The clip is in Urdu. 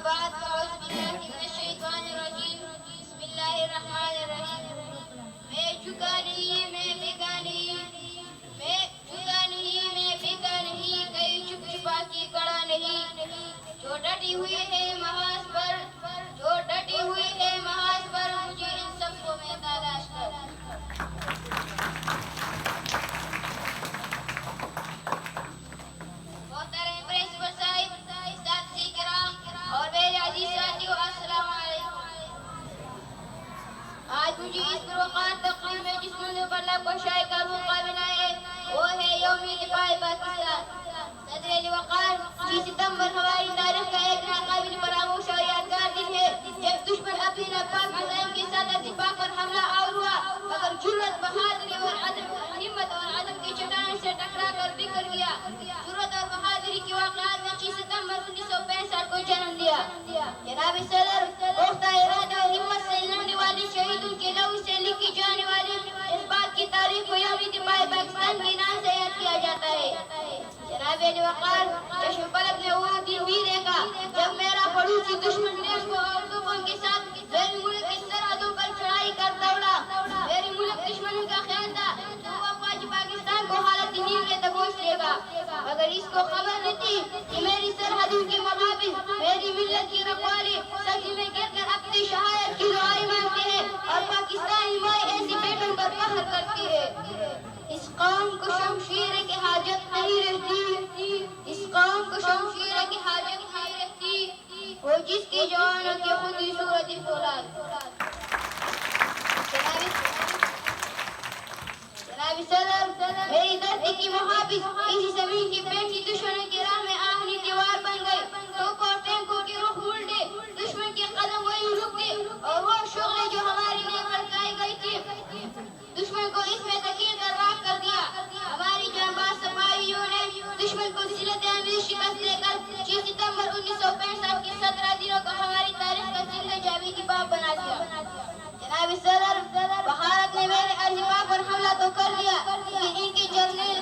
بعد فأعوذ بالله من الشیطان الرجیم بسم اللہ الرحمن الرحیم میں جھکا نہیں میں بھیگا نہیں میں جھکا نہیں میں بھیگا نہیں کہیں چھپ چھپا کی کڑا نہیں جو ڈٹی ہوئی ہے محاذ پر جو ڈٹی ہوئی ہے محاذ پر مجھے ان سب کو میں تلاش کر محترم پرنسپل صاحب اساتذہ کرام اور میرے عزیز ساتھیو السلام علیکم آج مجھے اس پروقار تقریب میں جس موضوع پر لب کو شائع کا موقع ملا ہے وہ ہے یوم دفاع پاکستان صدر وقار 30 ستمبر ہماری تاریخ کا ایک ناقابل فراموش اور یادگار دن ہے جب دشمن اپنے ناپاک عزائم کے ساتھ اتفاق پر حملہ آور ہوا مگر جرأت بہادری اور ہمت اور عزم کی چٹان سے ٹکرا کر بکھر گیا جرأت اور بہادری کے واقعات نے 30 ستمبر 1965 کو جنم دیا جناب صدر پختہ ارادہ اور ہمت سے لڑنے والے شہیدوں کے لہو سے لکھی جانے والی اس بات کی تاریخ کو یوم دفاع پاکستان کے نام سے یاد کیا جاتا ہے جناب وقار چشم پلک میں وہ دن بھی دیکھا جب میرا پڑوسی دشمن دیش کو اور توپوں کے ساتھ میرے ملک کی سرحدوں پر چڑھائی کر دوڑا میرے ملک دشمنوں کا خیال تھا تو وہ افواج پاکستان کو حالت نیل میں دبوچ لے گا مگر اس کو خبر نہیں تھی کہ میری سرحدوں کے مقابل میری ملت کی رکھوالی سجدے میں گر کر اپنی شہادت کی دعائیں مانگتے ہیں اور پاکستانی مائیں ایسی بیٹوں پر فخر کرتی ہے اس قوم کو شمشیر کی حاجت نہیں رہتی اس قوم کو شمشیر کی حاجت نہیں رہتی وہ جس کی جوانوں کی خود ہی صورت فولاد جناب صدر میری دھرتی کی محافظ اسی زمین کی بیٹی دشمنوں کی راہ میں آہنی دیوار بن گئی توپ اور ٹینکوں کے رخ الٹے دشمن کے قدم وہی رک گئے اور وہ شعلے جو ہماری لیے کھڑکائی گئی تھی دشمن کو اس میں دھکیل کر راکھ کر دیا ہماری جانباز سپاہیوں نے دشمن کو ذلت عمیز شکست دے کر 6 ستمبر 1965 کے 17 دنوں کو ہماری تاریخ کا زندہ جاویدی باب بنا دیا جناب صدر بھارت نے میرے ارجماں پر حملہ تو کر دیا کہ ان کے جرنیل